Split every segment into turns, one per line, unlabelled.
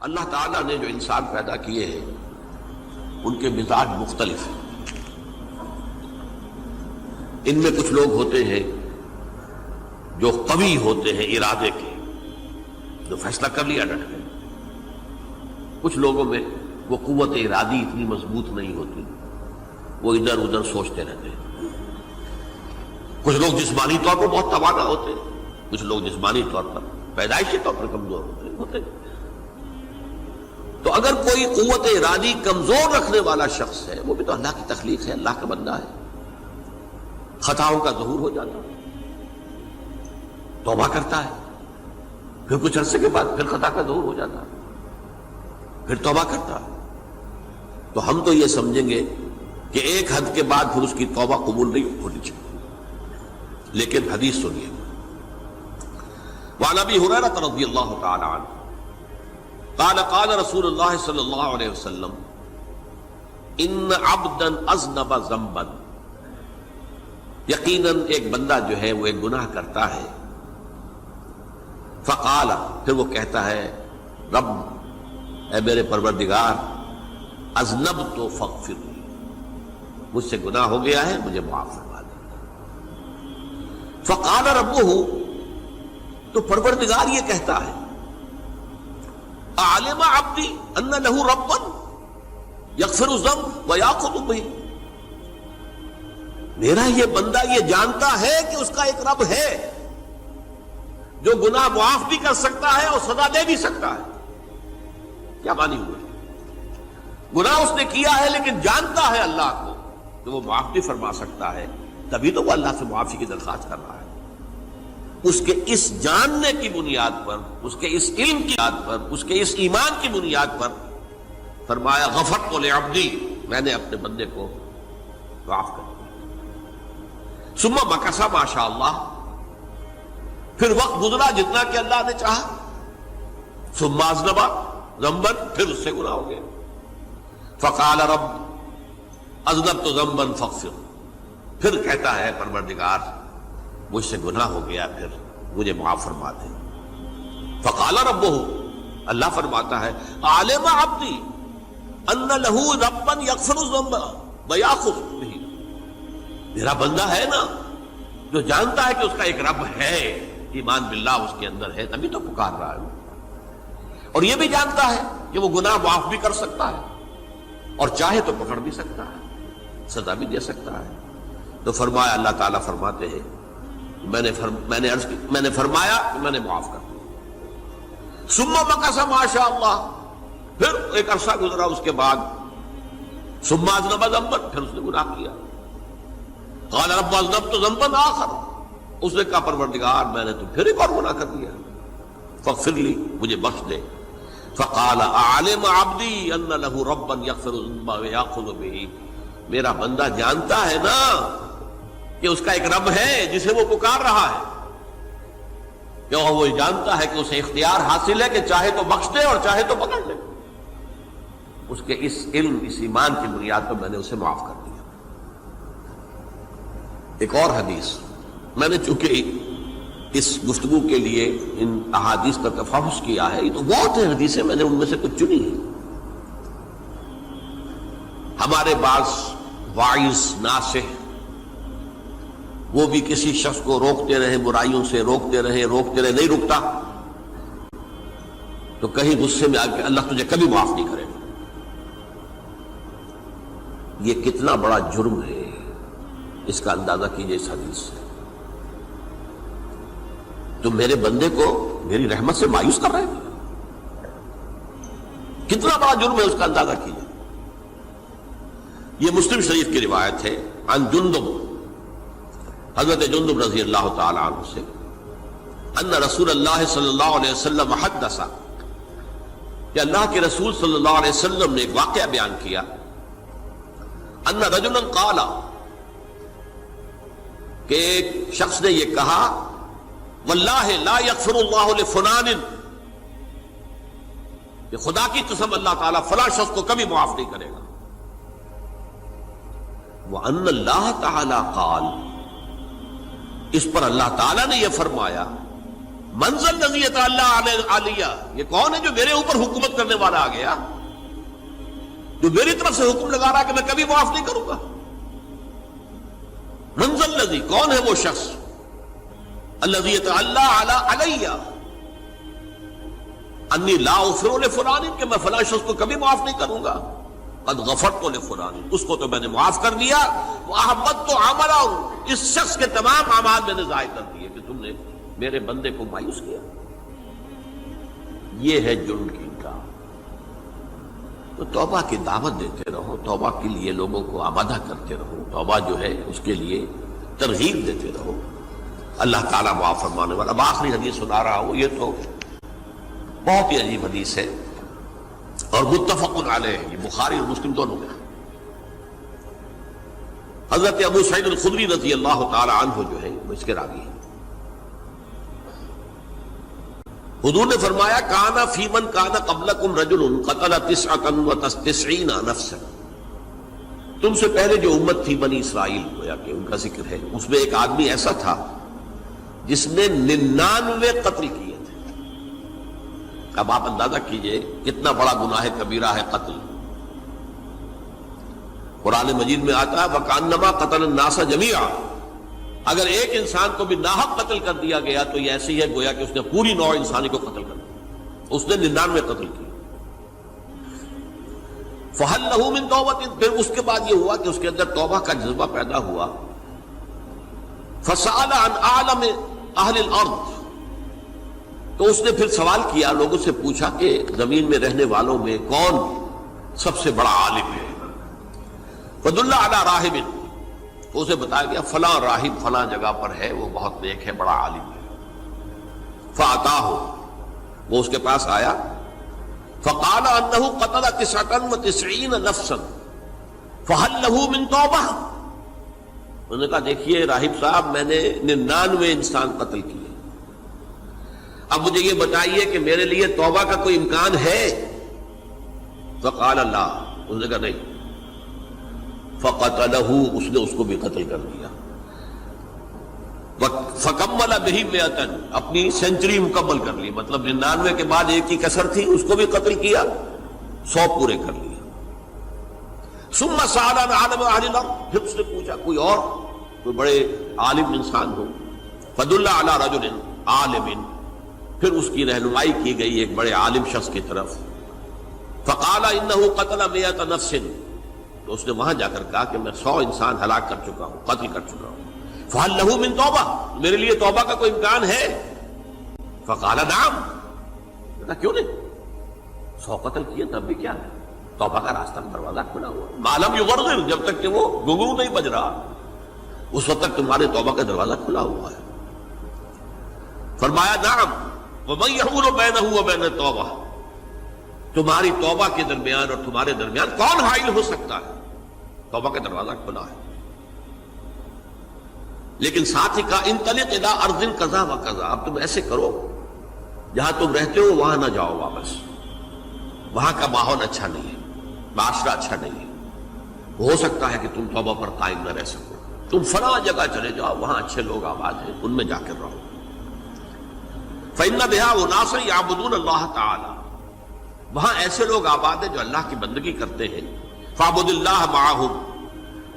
اللہ تعالیٰ نے جو انسان پیدا کیے ہیں ان کے مزاج مختلف ہیں. ان میں کچھ لوگ ہوتے ہیں جو قوی ہوتے ہیں ارادے کے، جو فیصلہ کر لیا ڈٹ گئے. کچھ لوگوں میں وہ قوت ارادی اتنی مضبوط نہیں ہوتی، وہ ادھر ادھر سوچتے رہتے ہیں. کچھ لوگ جسمانی طور پر بہت توانا ہوتے ہیں، کچھ لوگ جسمانی طور پر پیدائشی طور پر کمزور ہوتے ہیں. تو اگر کوئی قوت ارادی کمزور رکھنے والا شخص ہے، وہ بھی تو اللہ کی تخلیق ہے، اللہ کا بندہ ہے. خطاؤں کا ظہور ہو جاتا ہے، توبہ کرتا ہے، پھر کچھ عرصے کے بعد پھر خطا کا ظہور ہو جاتا ہے، پھر توبہ کرتا ہے. تو ہم تو یہ سمجھیں گے کہ ایک حد کے بعد پھر اس کی توبہ قبول نہیں ہونی چاہیے. لیکن حدیث سنیے. وعن ابی ہریرہ رضی اللہ تعالی عنہ قال قال رسول اللہ صلی اللہ علیہ وسلم ان عبدا اذنب ذنبا، یقیناً ایک بندہ جو ہے وہ ایک گناہ کرتا ہے. فقال، پھر وہ کہتا ہے رب، اے میرے پروردگار، اذنبت فاغفر لی، مجھ سے گناہ ہو گیا ہے، مجھے معاف فرما دے. فقال ربہ، تو پروردگار یہ کہتا ہے اعلم عبدی ان لہ ربا یغفر الذنب ویأخذ بہ، میرا یہ بندہ یہ جانتا ہے کہ اس کا ایک رب ہے جو گناہ معاف بھی کر سکتا ہے اور سزا دے بھی سکتا ہے. کیا معنی ہوئے؟ گناہ اس نے کیا ہے لیکن جانتا ہے اللہ کو کہ وہ معاف بھی فرما سکتا ہے، تبھی تو وہ اللہ سے معافی کی درخواست کر رہا ہے. اس کے اس جاننے کی بنیاد پر، اس کے اس علم کی بنیاد پر، اس کے اس ایمان کی بنیاد پر فرمایا غفرت لعبدی، میں نے اپنے بندے کو معاف کر دیا. ثم مکث ما شاء اللہ، پھر وقت گزرا جتنا کہ اللہ نے چاہا. ثم اذنب ذنبا، پھر اس سے گناہ ہو گیا. فقال رب اذنبت ذنبا فاغفر، پھر کہتا ہے پروردگار مجھ سے گناہ ہو گیا، پھر مجھے معاف فرما دے. فقال ربہ، اللہ فرماتا ہے عالم عبدی ان لہ ربا یغفر الذنب ویأخذ بہ، میرا بندہ ہے نا جو جانتا ہے کہ اس کا ایک رب ہے، ایمان باللہ اس کے اندر ہے، تبھی تو پکار رہا ہے. اور یہ بھی جانتا ہے کہ وہ گناہ معاف بھی کر سکتا ہے اور چاہے تو پکڑ بھی سکتا ہے، سزا بھی دے سکتا ہے. تو فرمایا، اللہ تعالیٰ فرماتے ہیں میں نے فرمایا کہ میں نے معاف کر دیا. ثم مکث ما شاء اللہ، پھر ایک عرصہ گزرا اس کے بعد. ثم اذنب ذنبا، پھر اس نے گناہ کیا. قال رب اذنبت ذنبا آخر، اس نے کہا پروردگار میں نے تو پھر ایک اور گناہ کر دیا، فاغفر لی، مجھے بخش دے. فقال اعلم عبدی ان لہ ربا یغفر الذنب ویأخذ بہ، میرا بندہ جانتا ہے نا کہ اس کا ایک رب ہے جسے وہ پکار رہا ہے، کہ وہ جانتا ہے کہ اسے اختیار حاصل ہے کہ چاہے تو بخش دے اور چاہے تو پکڑ لے. اس کے اس علم، اس ایمان کی بنیاد پر میں نے اسے معاف کر دیا. ایک اور حدیث، میں نے چونکہ اس گفتگو کے لیے ان احادیث کا تفحص کیا ہے، یہ تو بہت ہیں حدیثیں، میں نے ان میں سے کچھ چنی ہیں. ہمارے بعض واعظ ناصح وہ بھی کسی شخص کو روکتے رہے، برائیوں سے روکتے رہے، نہیں رکتا تو کہیں غصے میں آ کے اللہ تجھے کبھی معاف نہیں کرے گا. یہ کتنا بڑا جرم ہے، اس کا اندازہ کیجئے اس حدیث سے. تم میرے بندے کو میری رحمت سے مایوس کر رہے ہیں، کتنا بڑا جرم ہے، اس کا اندازہ کیجئے. یہ مسلم شریف کی روایت ہے عن جندب، حضرت جندب رضی اللہ تعالی عنہ سے، ان رسول اللہ صلی اللہ علیہ وسلم حدث، کہ اللہ کے رسول صلی اللہ علیہ وسلم نے ایک واقعہ بیان کیا. ان رجلا قال، کہ ایک شخص نے یہ کہا واللہ لا یغفر اللہ لفلان، کہ خدا کی قسم اللہ تعالیٰ فلاں شخص کو کبھی معاف نہیں کرے گا. وَأَنَّ اللَّهَ تَعَالَى قَالَ، اس پر اللہ تعالیٰ نے یہ فرمایا منزل نزیت اللہ علیہ، یہ کون ہے جو میرے اوپر حکومت کرنے والا آ گیا، جو میری طرف سے حکم لگا رہا ہے کہ میں کبھی معاف نہیں کروں گا؟ منزل نزی، کون ہے وہ شخص؟ الذی یتعلی علیہ انی لا اغفر لفلان، کہ میں فلاں شخص کو کبھی معاف نہیں کروں گا، قد غفرت لفلان، اس کو تو میں نے معاف کر دیا، واحبطت عملہ، اس شخص کے تمام اعمال میں نے ضائع کر دیے کہ تم نے میرے بندے کو مایوس کیا۔ یہ ہے جرم کی انکار۔ تو توبہ کی دعوت دیتے رہو، توبہ کے لیے لوگوں کو آمادہ کرتے رہو، توبہ جو ہے اس کے لیے ترغیب دیتے رہو، اللہ تعالیٰ معاف فرمانے والا۔ اب آخری حدیث سنا رہا ہوں، یہ تو بہت ہی عجیب حدیث ہے اور متفق علیہ، یہ بخاری اور مسلم دونوں میں۔ حضرت ابو سعید الخدری رضی اللہ تعالی عنہ جو ہے وہ اس کے راوی ہیں۔ حضور نے فرمایا کانا فی من کانا قبلکم رجل قتل 99 نفسا، تم سے پہلے جو امت تھی بنی اسرائیل، گویا کہ ان کا ذکر ہے، اس میں ایک آدمی ایسا تھا جس نے 99 قتل کیے تھے۔ اب آپ اندازہ کیجئے کتنا بڑا گناہ کبیرہ ہے قتل۔ قرآن مجید میں آتا ہے وَكَأَنَّمَا قَتَلَ النَّاسَ جَمِيعًا، اگر ایک انسان کو بھی ناحق قتل کر دیا گیا تو یہ ایسی ہے گویا کہ اس نے پوری نوع انسانی کو قتل کر دیا، اس نے 99 قتل کیے۔ فَهَلْ لَهُ مِن تَوْبَةٍ، پھر اس کے بعد یہ ہوا کہ اس کے اندر توبہ کا جذبہ پیدا ہوا۔ فَسَأَلَ عَنْ أَعْلَمِ أَهْلِ الْأَرْضِ، تو اس نے پھر سوال کیا، لوگوں سے پوچھا کہ زمین میں رہنے والوں میں کون سب سے بڑا عالم ہے؟ فَدُلَّ عَلَى رَاهِبٍ، تو اسے بتایا گیا فلاں راہب فلاں جگہ پر ہے، وہ بہت نیک ہے، بڑا عالم ہے۔ فَأَتَاهُ، وہ اس کے پاس آیا، فَقَالَ أَنَّهُ قَتَلَ 99 نَفْسًا فَهَلْ لَهُ مِن تَوْبَةٍ، انہوں نے کہا دیکھیے راہب صاحب، میں نے 99 انسان قتل کیے، اب مجھے یہ بتائیے کہ میرے لیے توبہ کا کوئی امکان ہے؟ فَقَالَ لَا، انہوں نے کہا نہیں۔ فَقَتَلَهُ، اس نے اس کو بھی قتل کر دیا۔ فَكَمَّلَ بِهِ 100، اپنی سینچری مکمل کر لی، مطلب 99 کے بعد ایک کی کسر تھی، اس کو بھی قتل کیا، 100 پورے کر لیا۔ ثُمَّ سَأَلَ عَنْ عَالِمِ أَهْلِ الْأَرْضِ، پھر اس نے پوچھا کوئی اور کوئی بڑے عالم انسان ہو۔ فَدُلَّ عَلَى رَجُلٍ عَالِمٍ، پھر اس کی رہنمائی کی گئی ایک بڑے عالم شخص کی طرف۔ فَقَالَ إِنَّهُ قَتَلَ 100 نَفْسٍ، تو اس نے وہاں جا کر کہا کہ میں 100 انسان ہلاک کر چکا ہوں، قتل کر چکا ہوں۔ فَهَلْ لَهُ مِن تَوْبَةٍ، میرے لیے توبہ کا کوئی امکان ہے؟ فَقَالَ نَعَمْ، کہا کیوں نہیں، 100 قتل کیے تب بھی کیا ہے، توبہ کا راستہ دروازہ کھلا ہوا، مَا لَمْ يُغَرْغِرْ، جب تک کہ وہ گھنگرو نہیں بج رہا اس وقت تک تمہارے توبہ کا دروازہ کھلا ہوا ہے۔ فرمایا نعم، وَمَن يَحُولُ بَيْنَهُ وَبَيْنَ التَّوْبَةِ، تمہاری توبہ کے درمیان اور تمہارے درمیان کون حائل ہو سکتا ہے؟ توبہ کا دروازہ کھلا ہے۔ لیکن ساتھ ہی کہا انطلق الی ارض کذا و کذا، اب تم ایسے کرو جہاں تم رہتے ہو وہاں نہ جاؤ واپس، وہاں کا ماحول اچھا نہیں ہے، معاشرہ اچھا نہیں ہے، ہو سکتا ہے کہ تم توبہ پر قائم نہ رہ سکو، تم فلاں جگہ چلے جاؤ، وہاں اچھے لوگ آباد ہیں، ان میں جا کر رہو۔ فإن بها أناسا يعبدون اللہ تعالی، وہاں ایسے لوگ آباد ہیں جو اللہ کی بندگی کرتے ہیں۔ فاعبد اللہ معہم،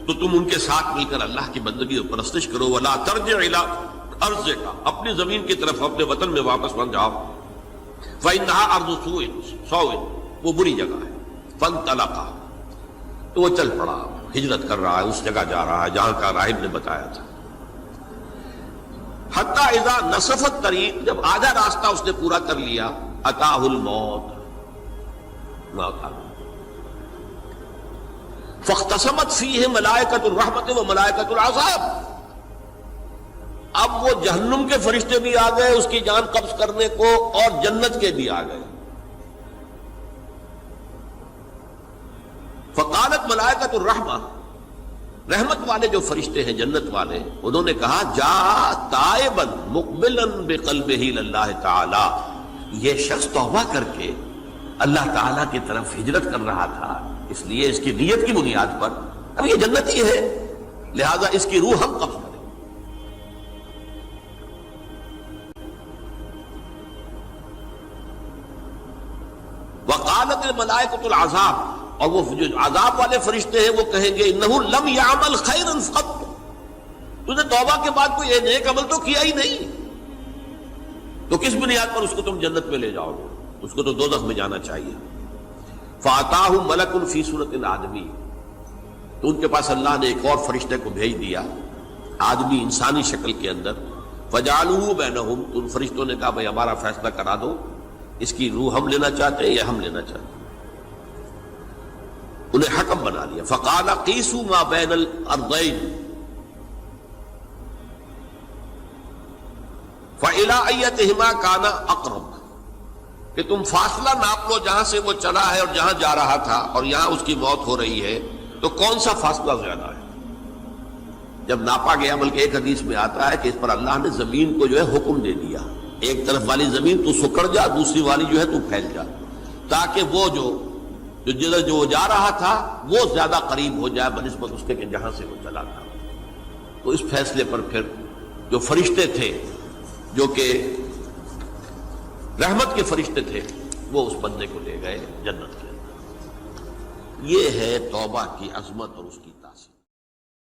تو تم ان کے ساتھ مل کر اللہ کی بندگی اور پرستش کرو۔ ولا ترجع الی ارضک، اپنی زمین کی طرف اپنے وطن میں واپس بن جاؤ۔ فإنها ارض سوء، وہ بری جگہ ہے۔ فانطلقا، تو وہ چل پڑا، ہجرت کر رہا ہے، اس جگہ جا رہا ہے جہاں کا راہب نے بتایا تھا۔ حتی اذا نصف الطریق، جب آدھا راستہ اس نے پورا کر لیا، اتاہ الموت، موت آ گئی۔ فاختصمت فیہ ملائکۃ الرحمت و ملائکۃ العذاب، اب وہ جہنم کے فرشتے بھی آ گئے اس کی جان قبض کرنے کو، اور جنت کے بھی آ گئے۔ فقالت ملائکۃ الرحمہ، رحمت والے جو فرشتے ہیں جنت والے، انہوں نے کہا جا تائبا مقبلا بقلبہ للہ تعالی، یہ شخص توبہ کر کے اللہ تعالیٰ کی طرف ہجرت کر رہا تھا، اس لیے اس کی نیت کی بنیاد پر اب یہ جنتی ہے، لہذا اس کی روح ہم قبض کریں۔ وقالت الملائکۃ العذاب، اور وہ جو عذاب والے فرشتے ہیں وہ کہیں گے انہ لم یعمل خیرا قط، تو نے توبہ کے بعد کوئی نیک عمل تو کیا ہی نہیں، تو کس بنیاد پر اس کو تم جنت میں لے جاؤ گے؟ اس کو تو دوزخ میں جانا چاہیے۔ فاتاہ ملک فی صورت الآدمی، تو ان کے پاس اللہ نے ایک اور فرشتے کو بھیج دیا آدمی انسانی شکل کے اندر، فجعلوہ بینہم، تو ان فرشتوں نے کہا بھائی ہمارا فیصلہ کرا دو، اس کی روح ہم لینا چاہتے ہیں یا ہم لینا چاہتے ہیں، انہیں حکم بنا دیا۔ فقال قیسوا ما بین الارضین فإلی ایتہما کان اقرب، کہ تم فاصلہ ناپ لو جہاں سے وہ چلا ہے اور جہاں جا رہا تھا اور یہاں اس کی موت ہو رہی ہے، تو کون سا فاصلہ زیادہ ہے؟ جب ناپا گیا، بلکہ ایک حدیث میں آتا ہے کہ اس پر اللہ نے زمین کو جو ہے حکم دے دیا، ایک طرف والی زمین تو سکڑ جا، دوسری والی جو ہے تو پھیل جا، تاکہ وہ جدھر جو جا رہا تھا وہ زیادہ قریب ہو جائے بنسبت اس کے کہ جہاں سے وہ چلا تھا۔ تو اس فیصلے پر پھر جو فرشتے تھے، جو کہ رحمت کے فرشتے تھے، وہ اس بندے کو لے گئے جنت کے اندر۔ یہ ہے توبہ کی عظمت اور اس کی تاثیر۔